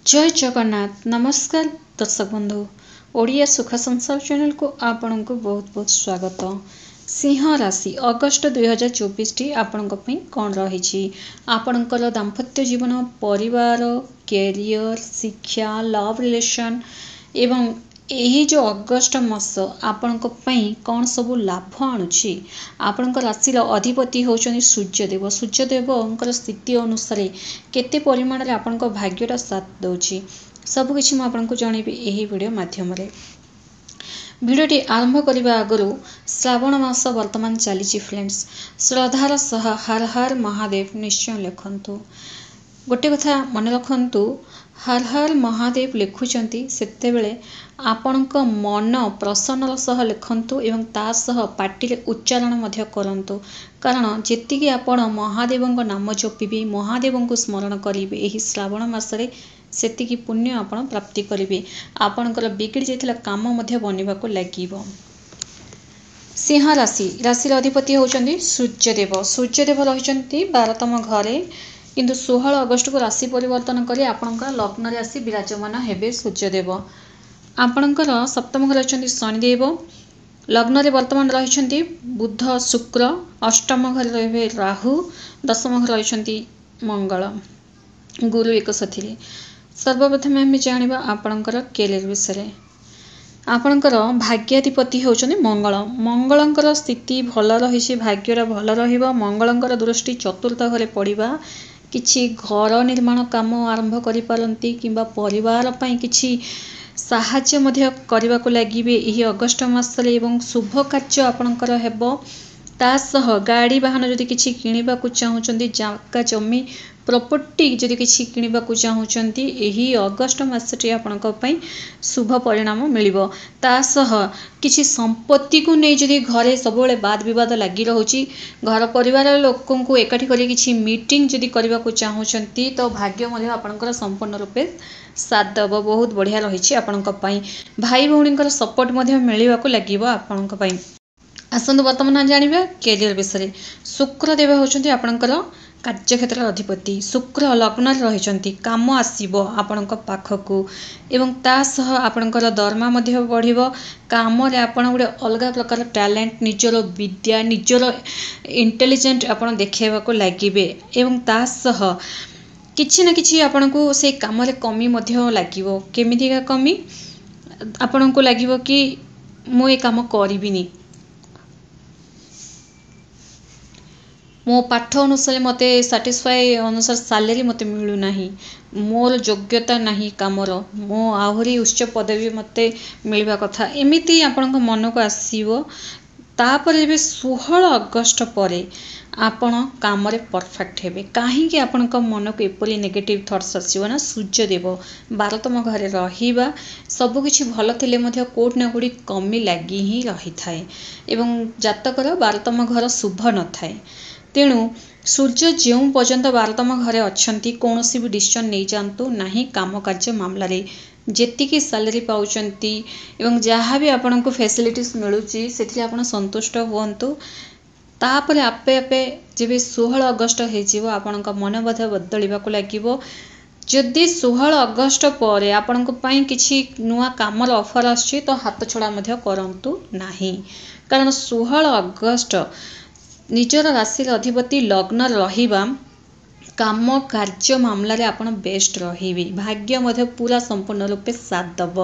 जय जगन्नाथ। नमस्कार दर्शक बंधु, ओडिया सुख संसार चैनल को आपण को बहुत बहुत स्वागत। सिंह राशि अगस्ट 2024 टी आपण कौन रही आपणकर दाम्पत्य जीवन, परिवार, कैरियर, शिक्षा, लव रिलेशन एवं यही जो अगस्ट मास आपण कौन सब लाभ आणुची। आपण राशि अधिपति होचनी सूर्यदेव। सूर्यदेव स्थिति अनुसार केते परिमाण रे आपण भाग्यटा साथ दउची सबकि मुझे जनइबी यही वीडियो माध्यम भिडियोटी आरंभ करने आगु श्रावण मास वर्तमान चली फ्रेंड्स, श्रद्धार सह हर हर महादेव निश्चय लिखंतु। गोटे कथा मन रखंतु, हर हर महादेव लिखुचंती सेतेबेले आपणक मन प्रसन्नर सह लिखंतु एवं ता सह पार्टी उच्चारण मध्य करंतु। कारण जेतिकी आपण महादेवंक नाम जपिबे, महादेवंक स्मरण करिवे एही श्रावण मासरे सेतिकी पुण्य आपण प्राप्ति करिवे। आपणकर बिगड़ी जाइथिला काम मध्य बनिबाको लागिवो। सिंह राशि राशि अधिपति होचंती सूर्यदेव। सूर्यदेव रहिचंती 12तम घरे, किंतु 16 अगस्त को राशि परिवर्तन करी आपणकर लग्न रे आसी विराजमान हेबे सूर्यदेव। आपणकर सप्तम घर रहिचंती शनिदेव, लग्न रे वर्तमान रहिचंती बुध शुक्र, अष्टम घर रहिबे राहु, दशम घर रहिचंती मंगल, गुरु एक साथी। सर्वप्रथम आम जाना आपणकर कैरियर विषय। आपणकर भाग्याधिपति होचनी मंगल। मंगलंकर स्थिति भल रही, भाग्यरा भल रहिबो। मंगलंकर दृष्टि चतुर्थ घरे पड़िबा, किछि घर निर्माण काम आरंभ करि पारंती किंबा परिवार पई किछि साहाय्य मध्य करबा को लागिबे एही अगस्त मासरे एवं शुभ कार्य आपणकर हेबो। ता सह गाड़ी वाहन जदि किछि किनिबा को चाहुचंती, जागा जमी प्रॉपर्टी जदि किछि किनिबा को चाहुचंती, एही अगस्त मासटी आपणक पई शुभ परिणाम मिलिबो। ता सह किछि संपत्ति को नै जदि घरे सबले वाद विवाद लागि रहउची, घर परिवार लोकन को एकाठी करी किछि मीटिंग जदि करबा को चाहुचंती, तो भाग्य मध्य आपणकर संपूर्ण रूपे साथ देबो। बहुत बढ़िया रहिछि आपणक पई। भाई भौणीकर सपोर्ट मध्य मिलिबा को लागिबो आपणक पई। आसंतु वर्तमान जानिबा कैरियर विषय। शुक्र देव होचंती आपणकर कार्यक्षेत्र अधिपति। शुक्र लग्न रहिचंती, काम आसीबो आपणक पाखकू एवं ता सह आपणकर दरमा मध्य बढ़िबो। काम रे आपण गुडे अलगा प्रकार टैलेंट, निजर विद्या, निजर इंटेलिजेंट आपण देखेबा को लागिबे एवं ता सह किछि ना किछि आपणको से काम रे कमी मध्य लागिबो। केमितिका कमी आपणको लागिबो कि मो ए काम करिबिनी, मो पाठ अनुसार मते साटिस्फाई अनुसार सैलरी मते मिलू नाही, मोर योग्यता नाही कामर, मो आहुरी उच्च पदवी मते मिलवा कथा, एमिति आपन मन को आसीबो। तापर भी 16 अगस्त परे आपण काम रे परफेक्ट हेबे। काहे कि आपन मन को एपरी नेगेटिव थॉट्स आसीबो ना, सूर्यदेव 12तम घरे रहिबा सब किछि भल थिले मध्य कोट ना कोडी कमी लागि ही रही थाए एवं जातकर 12तम घर शुभ न थाए। तेणु सूर्य जो पर्यंत 12तम घरे अच्छंती, कौनसी भी डिसीजन नहीं जातु नाही काम कार्य मामला रे। जेतिकी सैलरी पाउचंती एवं जहाँ भी आपन को फैसिलिटीज मिलुची सेथि आपन संतुष्ट हुअन्तु। तापर आपे आपे जेबे 16 अगस्त हेजिवो आपन का मन बधा बदलिबा को लागिवो। जदि 16 अगस्त परे आपन को पई किछि नुआ कामर ऑफर आछि तो हाथ छड़ा मध्य करंतु नाही। कारण 16 अगस्त निजर राशि अधिपति लग्न रहिबा काम कार्य मामला रे आपण बेस्ट रहिबे। भाग्य मध्य पूरा संपूर्ण रूपे साथ दब।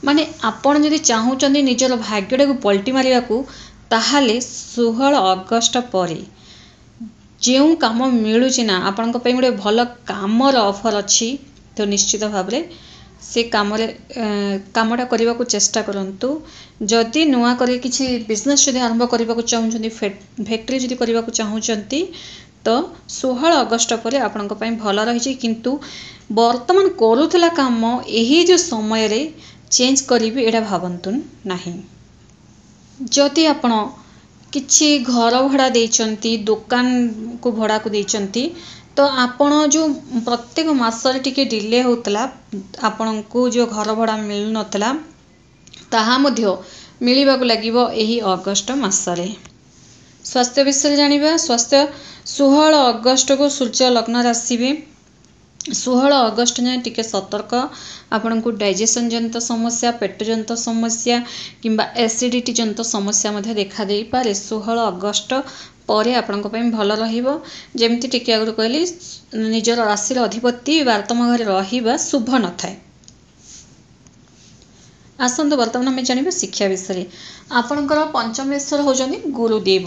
माने आपण जदि चाहुचंदी निजर भाग्यटा को पलटी मारिबा को, ताहाले 16 अगस्त परे जेउ काम मिलुची ना आपण को पई गोटे भल कामर ऑफर अछि, तो निश्चित भाव रे से कामटा करने को चेष्टा करंतु। जदि नुआ करे किछि बिजनेस जदि आरंभ करने को चाहुचंती, फैक्ट्री जदि करने को चाहुचंती, तो 16 अगस्त पर आपण भल रही। किंतु वर्तमान करूथला काम यही जो समय रे चेंज करिवे एडा भावंतु नाही। जदि आपण किछि घर भड़ा देइचंती, दुकान को भड़ा को देइचंती, तो आपण जो प्रत्येक मासरे टिके डिले होतला, आपण को जो घर भड़ा मिल नतला ताहा मध्य मिलिबा को लागिवो एही अगस्त मासरे। स्वास्थ्य विषय जानिबा। स्वास्थ्य 16 अगस्त को सूर्य लग्न आसीबे 16 ଅଗଷ୍ଟ ଯାଏଁ ଟିକେ ସତର୍କ। ଆପଣଙ୍କୁ ଡାଇଜେସନ୍ ଜନିତ ସମସ୍ୟା, ପେଟ ଜନିତ ସମସ୍ୟା କିମ୍ବା ଏସିଡ଼ିଟି ଜନିତ ସମସ୍ୟା ମଧ୍ୟ ଦେଖାଦେଇପାରେ। 16 ଅଗଷ୍ଟ ପରେ ଆପଣଙ୍କ ପାଇଁ ଭଲ ରହିବ। ଯେମିତି ଟିକେ ଆଗରୁ କହିଲି, ନିଜର ରାଶିର ଅଧିପତି 12ତମ ଘରେ ରହିବା ଶୁଭ ନଥାଏ। ଆସନ୍ତୁ ବର୍ତ୍ତମାନ ଆମେ ଜାଣିବା ଶିକ୍ଷା ବିଷୟରେ। ଆପଣଙ୍କର ପଞ୍ଚମେଶ୍ୱର ହେଉଛନ୍ତି ଗୁରୁଦେବ।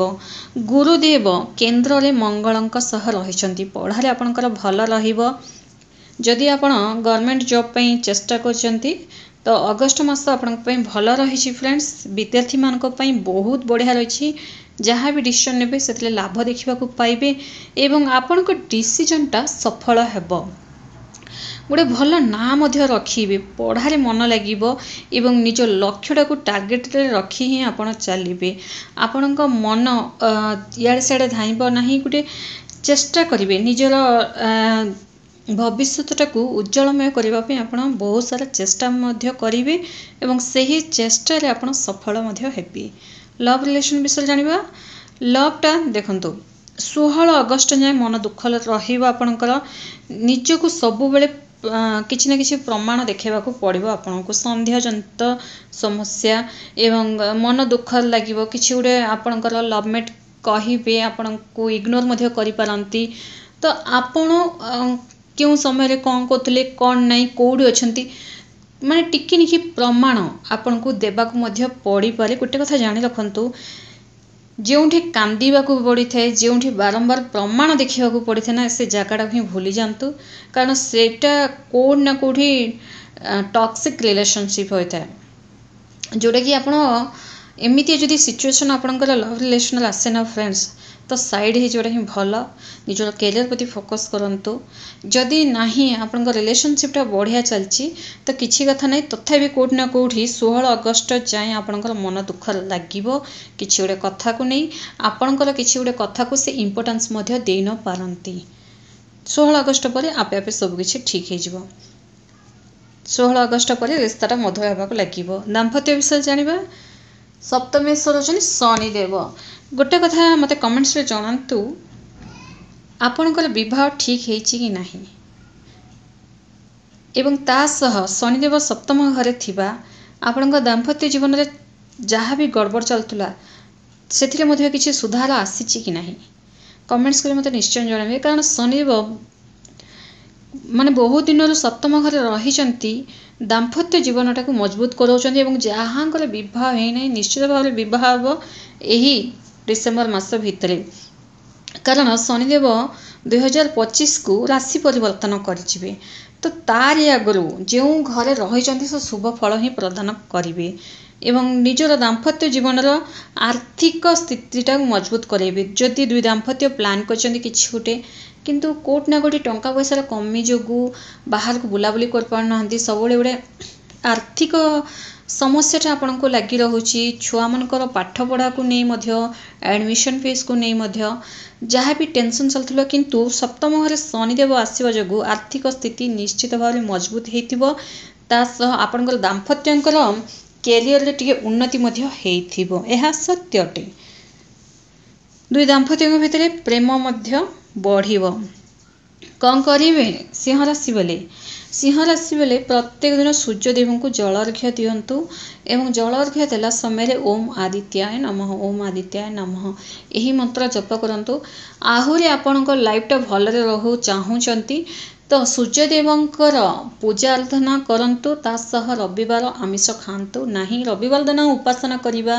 ଗୁରୁଦେବ କେନ୍ଦ୍ରରେ ମଙ୍ଗଳଙ୍କ ସହ ରହିଛନ୍ତି। ପଢ଼ାରେ ଆପଣଙ୍କର ଭଲ ରହିବ। ଯଦି ଆପଣ ଗଭର୍ଣ୍ଣମେଣ୍ଟ ଜବ୍ ପାଇଁ ଚେଷ୍ଟା କରୁଛନ୍ତି ତ ଅଗଷ୍ଟ ମାସ ଆପଣଙ୍କ ପାଇଁ ଭଲ ରହିଛି ଫ୍ରେଣ୍ଡସ୍। ବିଦ୍ୟାର୍ଥୀମାନଙ୍କ ପାଇଁ ବହୁତ ବଢ଼ିଆ ରହିଛି। ଯାହା ବି ଡିସିସନ୍ ନେବେ ସେଥିରେ ଲାଭ ଦେଖିବାକୁ ପାଇବେ ଏବଂ ଆପଣଙ୍କ ଡିସିଜନ୍ଟା ସଫଳ ହେବ। ଗୋଟେ ଭଲ ନାଁ ମଧ୍ୟ ରଖିବେ, ପଢ଼ାରେ ମନ ଲାଗିବ ଏବଂ ନିଜ ଲକ୍ଷ୍ୟଟାକୁ ଟାର୍ଗେଟରେ ରଖି ହିଁ ଆପଣ ଚାଲିବେ। ଆପଣଙ୍କ ମନ ଇଆଡ଼େ ସିଆଡ଼େ ଧାଇଁବ ନାହିଁ। ଗୋଟେ ଚେଷ୍ଟା କରିବେ ନିଜର ଭବିଷ୍ୟତଟାକୁ ଉଜ୍ଜଳମୟ କରିବା ପାଇଁ। ଆପଣ ବହୁତ ସାରା ଚେଷ୍ଟା ମଧ୍ୟ କରିବେ ଏବଂ ସେହି ଚେଷ୍ଟାରେ ଆପଣ ସଫଳ ମଧ୍ୟ ହେବେ। ଲଭ୍ ରିଲେସନ୍ ବିଷୟରେ ଜାଣିବା। ଲଭ୍ଟା ଦେଖନ୍ତୁ, 16 ଅଗଷ୍ଟ ଯାଏଁ ମନ ଦୁଃଖ ରହିବ ଆପଣଙ୍କର। ନିଜକୁ ସବୁବେଳେ କିଛି ନା କିଛି ପ୍ରମାଣ ଦେଖାଇବାକୁ ପଡ଼ିବ ଆପଣଙ୍କୁ। ସନ୍ଦେହ ଜନିତ ସମସ୍ୟା ଏବଂ ମନ ଦୁଃଖ ଲାଗିବ। କିଛି ଗୋଟେ ଆପଣଙ୍କର ଲଭ୍ମେଟ୍ କହିବେ, ଆପଣଙ୍କୁ ଇଗ୍ନୋର ମଧ୍ୟ କରିପାରନ୍ତି। ତ ଆପଣ କେଉଁ ସମୟରେ କ'ଣ କରୁଥିଲେ, କ'ଣ ନାହିଁ, କେଉଁଠି ଅଛନ୍ତି, ମାନେ ଟିକି ନିକି ପ୍ରମାଣ ଆପଣଙ୍କୁ ଦେବାକୁ ମଧ୍ୟ ପଡ଼ିପାରେ। ଗୋଟେ କଥା ଜାଣି ରଖନ୍ତୁ, ଯେଉଁଠି କାନ୍ଦିବାକୁ ପଡ଼ିଥାଏ, ଯେଉଁଠି ବାରମ୍ବାର ପ୍ରମାଣ ଦେଖିବାକୁ ପଡ଼ିଥାଏ ନା, ସେ ଜାଗାଟାକୁ ହିଁ ଭୁଲି ଯାଆନ୍ତୁ। କାରଣ ସେଇଟା କେଉଁଠି ନା କେଉଁଠି ଟକ୍ସିକ୍ ରିଲେସନସିପ୍ ହୋଇଥାଏ। ଯେଉଁଟାକି ଆପଣ ଏମିତି ଯଦି ସିଚୁଏସନ୍ ଆପଣଙ୍କର ଲଭ୍ ରିଲେସନ୍ରେ ଆସେ ନା ଫ୍ରେଣ୍ଡସ୍, ତ ସାଇଡ଼୍ ହେଇଯିବାଟା ହିଁ ଭଲ। ନିଜର କ୍ୟାରିୟର ପ୍ରତି ଫୋକସ୍ କରନ୍ତୁ। ଯଦି ନାହିଁ ଆପଣଙ୍କ ରିଲେସନସିପ୍ଟା ବଢ଼ିଆ ଚାଲିଛି ତ କିଛି କଥା ନାହିଁ, ତଥାପି କେଉଁଠି ନା କେଉଁଠି 16 ଅଗଷ୍ଟ ଯାଏଁ ଆପଣଙ୍କର ମନ ଦୁଃଖ ଲାଗିବ କିଛି ଗୋଟେ କଥାକୁ ନେଇ। ଆପଣଙ୍କର କିଛି ଗୋଟେ କଥାକୁ ସେ ଇମ୍ପୋର୍ଟାନ୍ସ ମଧ୍ୟ ଦେଇ ନ ପାରନ୍ତି। 16 ଅଗଷ୍ଟ ପରେ ଆପେ ଆପେ ସବୁକିଛି ଠିକ୍ ହେଇଯିବ। 16 ଅଗଷ୍ଟ ପରେ ରିସ୍ତାଟା ମଧୁର ହେବାକୁ ଲାଗିବ। ଦାମ୍ପତ୍ୟ ବିଷୟରେ ଜାଣିବା। ସପ୍ତମେଶ୍ୱର ହେଉଛନ୍ତି ଶନିଦେବ। ଗୋଟେ କଥା ମୋତେ କମେଣ୍ଟସରେ ଜଣାନ୍ତୁ, ଆପଣଙ୍କର ବିବାହ ଠିକ୍ ହେଇଛି କି ନାହିଁ ଏବଂ ତା ସହ ଶନିଦେବ ସପ୍ତମ ଘରେ ଥିବା ଆପଣଙ୍କ ଦାମ୍ପତ୍ୟ ଜୀବନରେ ଯାହା ବି ଗଡ଼ବଡ଼ ଚାଲୁଥିଲା ସେଥିରେ ମଧ୍ୟ କିଛି ସୁଧାର ଆସିଛି କି ନାହିଁ। କମେଣ୍ଟସ୍ କରି ମୋତେ ନିଶ୍ଚୟ ଜଣାଇବେ। କାରଣ ଶନିଦେବ ମାନେ ବହୁତ ଦିନରୁ ସପ୍ତମ ଘରେ ରହିଛନ୍ତି, ଦାମ୍ପତ୍ୟ ଜୀବନଟାକୁ ମଜବୁତ କରାଉଛନ୍ତି ଏବଂ ଯାହାଙ୍କର ବିବାହ ହେଇନାହିଁ ନିଶ୍ଚିତ ଭାବରେ ବିବାହ ହେବ ଏହି ଡିସେମ୍ବର ମାସ ଭିତରେ। କାରଣ ଶନିଦେବ 2025କୁ ରାଶି ପରିବର୍ତ୍ତନ କରିଯିବେ। ତ ତାରି ଆଗରୁ ଯେଉଁ ଘରେ ରହିଛନ୍ତି ସେ ଶୁଭ ଫଳ ହିଁ ପ୍ରଦାନ କରିବେ ଏବଂ ନିଜର ଦାମ୍ପତ୍ୟ ଜୀବନର ଆର୍ଥିକ ସ୍ଥିତିଟାକୁ ମଜବୁତ କରାଇବେ। ଯଦି ଦୁଇ ଦାମ୍ପତ୍ୟ ପ୍ଲାନ୍ କରିଛନ୍ତି କିଛି ଗୋଟେ, କିନ୍ତୁ କେଉଁଠି ନା କେଉଁଠି ଟଙ୍କା ପଇସାର କମି ଯୋଗୁଁ ବାହାରକୁ ବୁଲାବୁଲି କରିପାରୁନାହାନ୍ତି, ସବୁବେଳେ ଗୋଟେ ଆର୍ଥିକ ସମସ୍ୟାଟା ଆପଣଙ୍କୁ ଲାଗି ରହୁଛି। ଛୁଆମାନଙ୍କର ପାଠପଢ଼ାକୁ ନେଇ ମଧ୍ୟ, ଆଡ଼ମିସନ୍ ଫିସ୍କୁ ନେଇ ମଧ୍ୟ ଯାହା ବି ଟେନସନ୍ ଚାଲିଥିଲା, କିନ୍ତୁ ସପ୍ତମ ଘରେ ଶନିଦେବ ଆସିବା ଯୋଗୁଁ ଆର୍ଥିକ ସ୍ଥିତି ନିଶ୍ଚିତ ଭାବରେ ମଜବୁତ ହେଇଥିବ। ତା ସହ ଆପଣଙ୍କର ଦାମ୍ପତ୍ୟଙ୍କର କ୍ୟାରିୟରରେ ଟିକେ ଉନ୍ନତି ମଧ୍ୟ ହେଇଥିବ, ଏହା ସତ୍ୟ ଅଟେ। ଦୁଇ ଦାମ୍ପତ୍ୟଙ୍କ ଭିତରେ ପ୍ରେମ ମଧ୍ୟ ବଢ଼ିବ। କ'ଣ କରିବେ ସିଂହ ରାଶି ବେଲେ? ସିଂହ ରାଶି ବେଲେ ପ୍ରତ୍ୟେକ ଦିନ ସୂର୍ଯ୍ୟଦେବଙ୍କୁ ଜଳ ଅର୍ଘ୍ୟ ଦିଅନ୍ତୁ ଏବଂ ଜଳ ଅର୍ଘ୍ୟ ଦେଲା ସମୟରେ ଓମ୍ ଆଦିତ୍ୟାୟ ନମଃ, ଓମ୍ ଆଦିତ୍ୟାୟ ନମଃ ଏହି ମନ୍ତ୍ର ଜପ କରନ୍ତୁ। ଆହୁରି ଆପଣଙ୍କ ଲାଇଫ୍ଟା ଭଲରେ ରହୁ ଚାହୁଁଛନ୍ତି ତ ସୂର୍ଯ୍ୟଦେବଙ୍କର ପୂଜା ଆରାଧନା କରନ୍ତୁ। ତା ସହ ରବିବାର ଆମିଷ ଖାଆନ୍ତୁ ନାହିଁ। ରବିବାର ଦିନ ଉପାସନା କରିବା,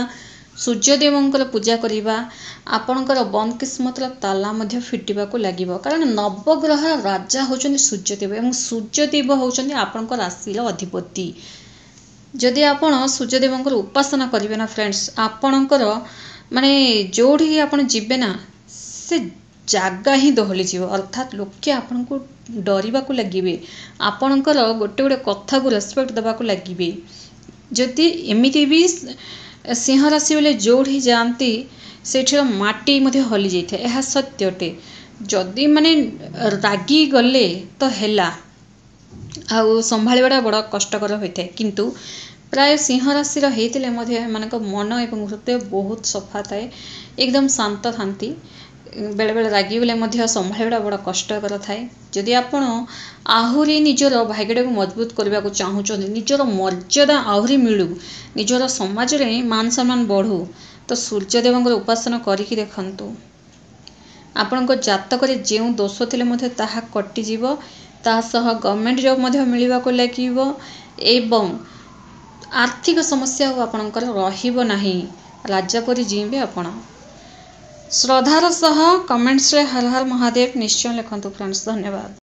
ସୂର୍ଯ୍ୟଦେବଙ୍କର ପୂଜା କରିବା ଆପଣଙ୍କର ବନ୍ଦ କିସ୍ମତର ତାଲା ମଧ୍ୟ ଫିଟିବାକୁ ଲାଗିବ। କାରଣ ନବଗ୍ରହର ରାଜା ହେଉଛନ୍ତି ସୂର୍ଯ୍ୟଦେବ ଏବଂ ସୂର୍ଯ୍ୟଦେବ ହେଉଛନ୍ତି ଆପଣଙ୍କ ରାଶିର ଅଧିପତି। ଯଦି ଆପଣ ସୂର୍ଯ୍ୟଦେବଙ୍କର ଉପାସନା କରିବେ ନା ଫ୍ରେଣ୍ଡସ୍, ଆପଣଙ୍କର ମାନେ ଯେଉଁଠିକି ଆପଣ ଯିବେ ନା ସେ ଜାଗା ହିଁ ଦୋହଲିଯିବ। ଅର୍ଥାତ୍ ଲୋକେ ଆପଣଙ୍କୁ ଡରିବାକୁ ଲାଗିବେ, ଆପଣଙ୍କର ଗୋଟେ ଗୋଟେ କଥାକୁ ରେସ୍ପେକ୍ଟ ଦେବାକୁ ଲାଗିବେ। ଯଦି ଏମିତି ବି ସିଂହ ରାଶି ବେଲେ ଯେଉଁଠି ଯାଆନ୍ତି ସେଇଠିର ମାଟି ମଧ୍ୟ ହଲିଯାଇଥାଏ, ଏହା ସତ୍ୟ ଅଟେ। ଯଦି ମାନେ ରାଗି ଗଲେ ତ ହେଲା, ଆଉ ସମ୍ଭାଳିବାଟା ବଡ଼ କଷ୍ଟକର ହୋଇଥାଏ। କିନ୍ତୁ ପ୍ରାୟ ସିଂହ ରାଶିର ହେଇଥିଲେ ମଧ୍ୟ ଏମାନଙ୍କ ମନ ଏବଂ ହୃଦୟ ବହୁତ ସଫା ଥାଏ, ଏକଦମ ଶାନ୍ତ ଥାନ୍ତି। बेले बेले रागिगले मध्य संभाळा बड़ा कष्टकर थाए। जदि आपण आहुरी निजर भाग्य को मजबूत करने को चाहूँगी, निजर मर्यादा आहुरी मिलू, निजर समाज रे मान सम्मान बढ़ू, तो सूर्यदेव उपासना करिकी देखंतु। आपण जातक जो दोष थिले मध्य ताहा कटिजिव, ता सह गवर्नमेंट जॉब मध्य मिलवा को लागिवो एवं आर्थिक समस्या आपणकर रहिबो नाही। राजा परी जीवे आपण। श्रद्धार सह कमेंट्स रे हर हर महादेव निश्चय लिखंतु फ्रेंड्स। धन्यवाद।